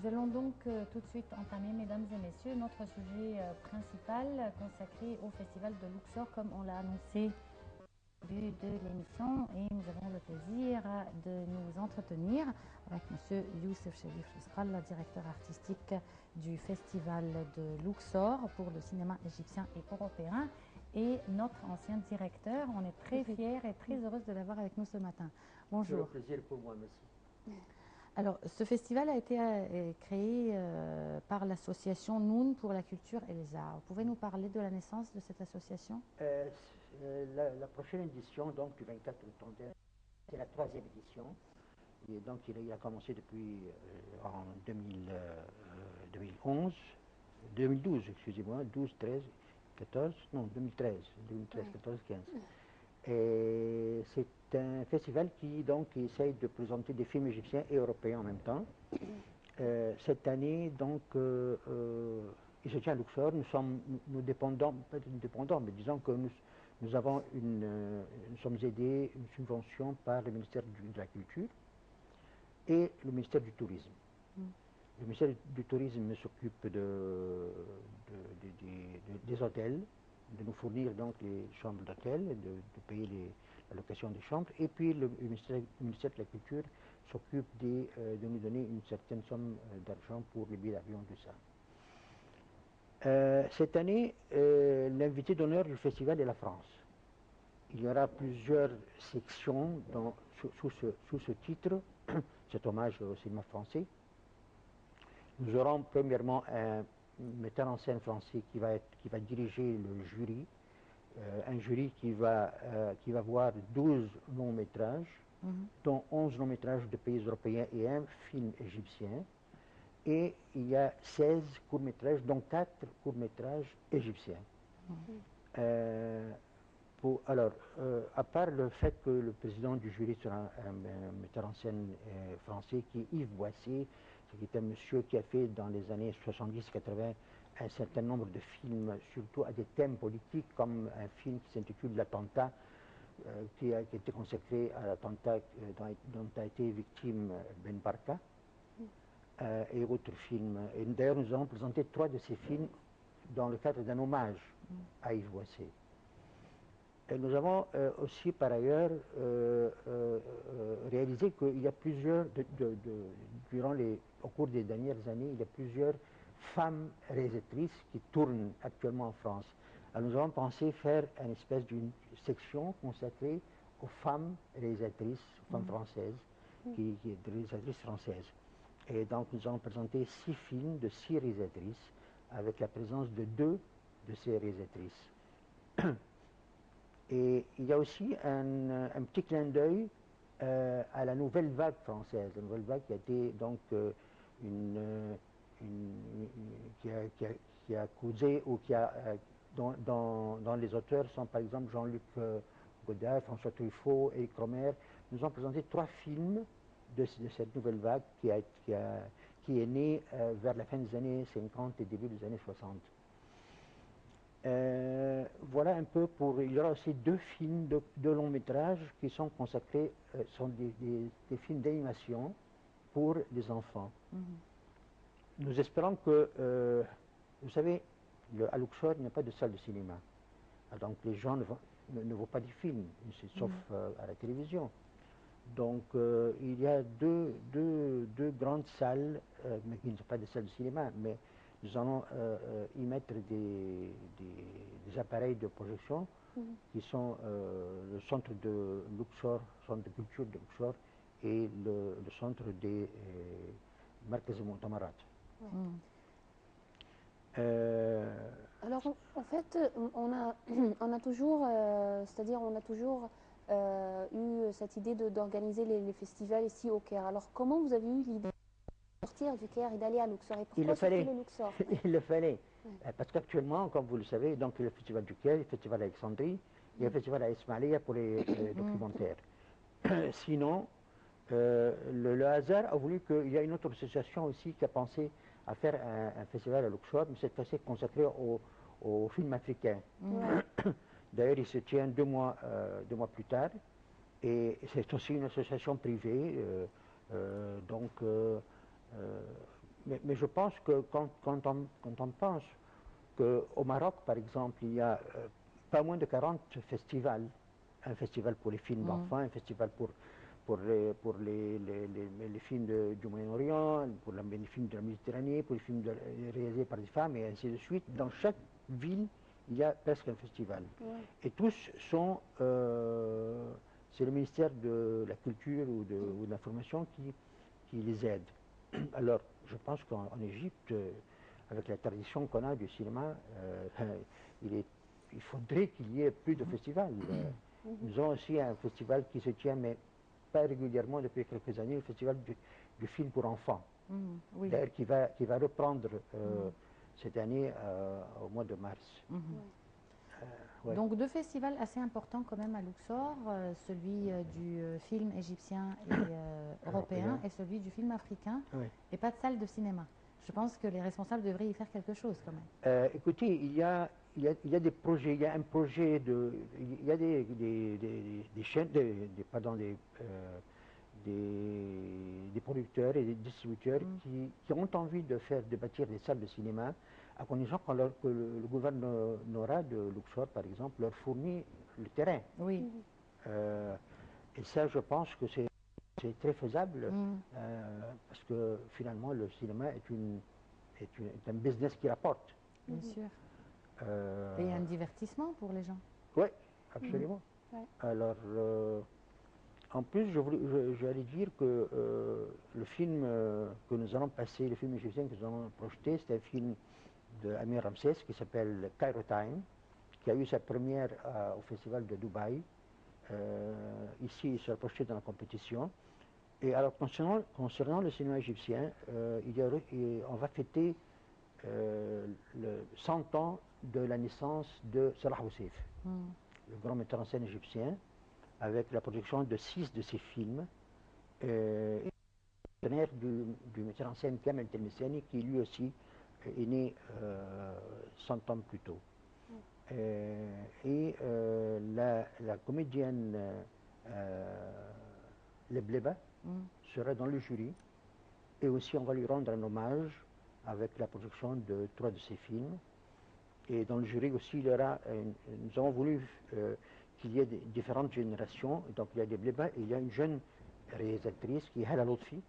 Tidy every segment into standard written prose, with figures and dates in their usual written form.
Nous allons donc tout de suite entamer, mesdames et messieurs, notre sujet principal consacré au Festival de Luxor, comme on l'a annoncé au début de l'émission. Et nous avons le plaisir de nous entretenir avec M. Youssef Cherif Lusral, le directeur artistique du Festival de Luxor pour le cinéma égyptien et européen, et notre ancien directeur. On est très fiers et très heureuse de l'avoir avec nous ce matin. Bonjour. C'est un plaisir pour moi, merci. Alors, ce festival a été créé par l'association Noun pour la culture et les arts. Vous pouvez nous parler de la naissance de cette association? La prochaine édition, donc du 24 au 31, c'est la troisième édition. Et donc il a commencé depuis en 2011, 2012, excusez-moi, 12, 13, 14, non, 2013, 14, 15. Et c'est un festival qui donc essaye de présenter des films égyptiens et européens en même temps. Cette année, donc, il se tient à Luxor. Nous dépendons, pas dépendants, mais disons que nous sommes aidés, une subvention par le ministère de la Culture et le ministère du Tourisme. Le ministère du Tourisme s'occupe des hôtels, de nous fournir donc les chambres d'hôtel, de payer la location des chambres, et puis le ministère de la Culture s'occupe de nous donner une certaine somme d'argent pour les billets d'avion, tout ça. Cette année, l'invité d'honneur du festival est la France. Il y aura plusieurs sections sous ce titre, cet hommage au cinéma français. Nous aurons premièrement un metteur en scène français qui va diriger le jury, un jury qui va voir 12 longs métrages, dont 11 longs métrages de pays européens et un film égyptien. Et il y a 16 courts-métrages, dont 4 courts-métrages égyptiens. Alors, à part le fait que le président du jury sera un metteur en scène français qui est Yves Boissier, qui est un monsieur qui a fait dans les années 70-80 un certain nombre de films, surtout à des thèmes politiques, comme un film qui s'intitule L'attentat, qui a été consacré à l'attentat dont a été victime Ben Barka, et autres films. Et d'ailleurs, nous avons présenté 3 de ces films dans le cadre d'un hommage à Yves Boissier. Et nous avons aussi, par ailleurs, réalisé qu'il y a plusieurs, au cours des dernières années, il y a plusieurs femmes réalisatrices qui tournent actuellement en France. Alors nous avons pensé faire une espèce d'une section consacrée aux femmes réalisatrices, aux femmes françaises, des réalisatrices françaises. Et donc nous avons présenté 6 films de 6 réalisatrices, avec la présence de 2 de ces réalisatrices. Et il y a aussi un petit clin d'œil à la nouvelle vague française, la nouvelle vague qui a été donc qui a causé ou dont les auteurs sont par exemple Jean-Luc Godard, François Truffaut, Éric Rohmer. Nous avons présenté 3 films de cette nouvelle vague qui est née vers la fin des années 50 et début des années 60. Voilà un peu pour... Il y aura aussi 2 films, 2 longs métrages qui sont consacrés, sont des films d'animation pour les enfants. Nous espérons que, vous savez, à Luxor, il n'y a pas de salle de cinéma. Donc les gens ne voient pas des films, sauf à la télévision. Donc il y a deux grandes salles, mais qui ne sont pas des salles de cinéma, mais nous allons y mettre des appareils de projection qui sont le centre de Luxor, centre de culture de Luxor, et le centre des Markaz Mu'tamarat. Alors en fait, on a toujours, c'est-à-dire on a toujours eu cette idée d'organiser les festivals ici au Caire. Alors comment vous avez eu l'idée de sortir du Caire et d'aller à Luxor, et pourquoi surtout le Luxor? Il le fallait, parce qu'actuellement, comme vous le savez, donc il y a le festival du Caire, le festival d'Alexandrie, il y a le festival à Ismailia pour les documentaires. Sinon, le hasard a voulu qu'il y ait une autre association aussi qui a pensé à faire un festival à Luxor, mais cette fois-ci consacré au film africain. D'ailleurs, il se tient 2 mois plus tard, et c'est aussi une association privée, donc mais je pense que quand on pense qu'au Maroc, par exemple, il y a pas moins de 40 festivals. Un festival pour les films d'enfants, un festival pour les films du Moyen-Orient, pour les films de la Méditerranée, pour les films réalisés par des femmes, et ainsi de suite. Dans chaque ville, il y a presque un festival. Ouais. Et tous sont... c'est le ministère de la Culture ou de l'Information qui les aide. Alors, je pense qu'en Égypte, avec la tradition qu'on a du cinéma, il faudrait qu'il y ait plus de festivals. Nous avons aussi un festival qui se tient, mais pas régulièrement depuis quelques années, le festival du film pour enfants, oui. D'ailleurs qui va reprendre cette année au mois de mars. Ouais. Donc deux festivals assez importants quand même à Luxor, celui du film égyptien et européen et celui du film africain, oui. Et pas de salle de cinéma. Je pense que les responsables devraient y faire quelque chose quand même. Écoutez, il y a des projets, il y a un projet il y a des chaînes, des producteurs et des distributeurs qui ont envie de bâtir des salles de cinéma, à condition que le gouvernorat de Luxor, par exemple, leur fournit le terrain. Oui. Et ça, je pense que c'est très faisable, parce que finalement, le cinéma est un business qui rapporte. Bien sûr. Et un divertissement pour les gens. Oui, absolument. Ouais. Alors, en plus, j'allais dire que le film que nous allons passer, le film égyptien que nous allons projeter, c'est un film d'Amir Ramsès qui s'appelle Cairo Time, qui a eu sa première au Festival de Dubaï. Ici, il sera projeté dans la compétition. Et alors, concernant le cinéma égyptien, on va fêter le 100 ans de la naissance de Salah Oussef, le grand metteur en scène égyptien, avec la production de 6 de ses films, et partenaire du metteur en scène Kamel Telmessani, qui lui aussi est né 100 ans plus tôt. La comédienne Lebleba sera dans le jury, et aussi on va lui rendre un hommage avec la production de 3 de ses films. Et dans le jury aussi, nous avons voulu qu'il y ait différentes générations. Donc il y a des Bleba et il y a une jeune réalisatrice qui est Hala Lotfi,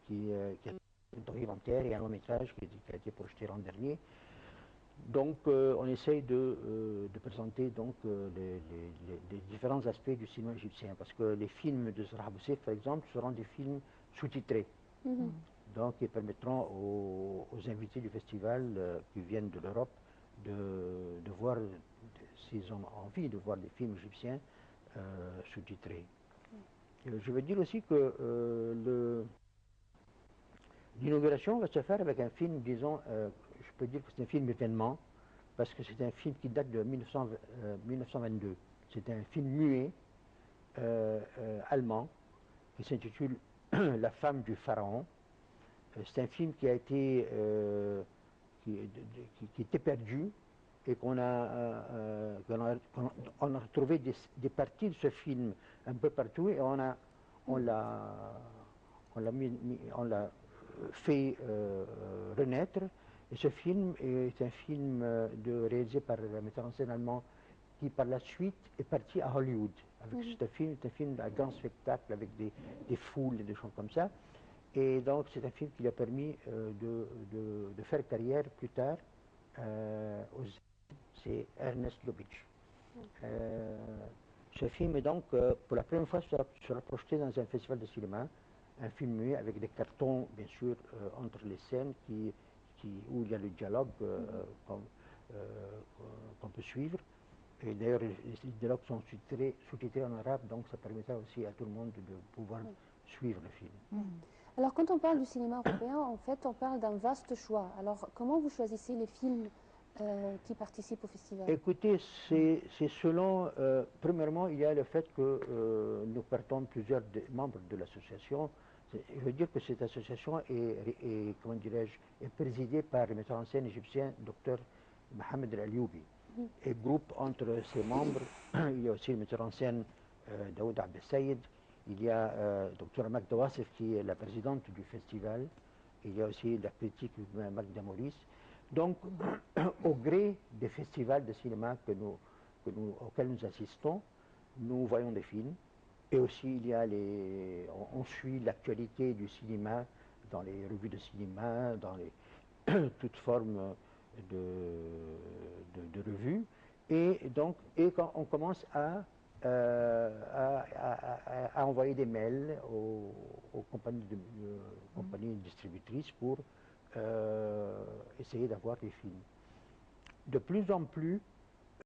qui a un documentaire et un long métrage qui a été projeté l'an dernier. Donc on essaye de présenter donc, les différents aspects du cinéma égyptien, parce que les films de Salah Oussef, par exemple, seront des films sous-titrés. Donc, ils permettront aux invités du festival qui viennent de l'Europe de voir, s'ils ont envie de voir des films égyptiens sous-titrés. Je veux dire aussi que l'inauguration va se faire avec un film, disons, je peux dire que c'est un film événement, parce que c'est un film qui date de 1922. C'est un film muet allemand qui s'intitule La femme du pharaon. C'est un film qui a été qui était perdu et on a retrouvé des parties de ce film un peu partout et on l'a fait renaître. Et ce film est un film réalisé par le metteur en scène allemand qui par la suite est parti à Hollywood. C'est un film à grand spectacle avec des foules et des choses comme ça. Et donc c'est un film qui lui a permis de faire carrière plus tard. C'est Ernest Lubitsch. Ce film est donc pour la première fois sera projeté dans un festival de cinéma, un film muet avec des cartons bien sûr entre les scènes où il y a le dialogue qu'on peut suivre. Et d'ailleurs les dialogues sont sous-titrés en arabe, donc ça permettra aussi à tout le monde de pouvoir suivre le film. Alors, quand on parle du cinéma européen, en fait, on parle d'un vaste choix. Alors, comment vous choisissez les films qui participent au festival? Écoutez, c'est selon... premièrement, il y a le fait que nous partons plusieurs membres de l'association. Je veux dire que cette association est comment dirais-je, est présidée par le metteur en scène égyptien, Dr Mohamed El Alyoubi. Et groupe entre ses membres, il y a aussi le metteur en scène Daoud Abdel Sayed. Il y a Dr. Magda Wassef qui est la présidente du festival. Il y a aussi la critique Magda Maurice. Donc, au gré des festivals de cinéma auxquels nous assistons, nous voyons des films. Et aussi, il y a on suit l'actualité du cinéma dans les revues de cinéma, dans toutes formes de revues. Et donc, quand on commence à envoyer des mails aux compagnies distributrices pour essayer d'avoir des films. De plus en plus,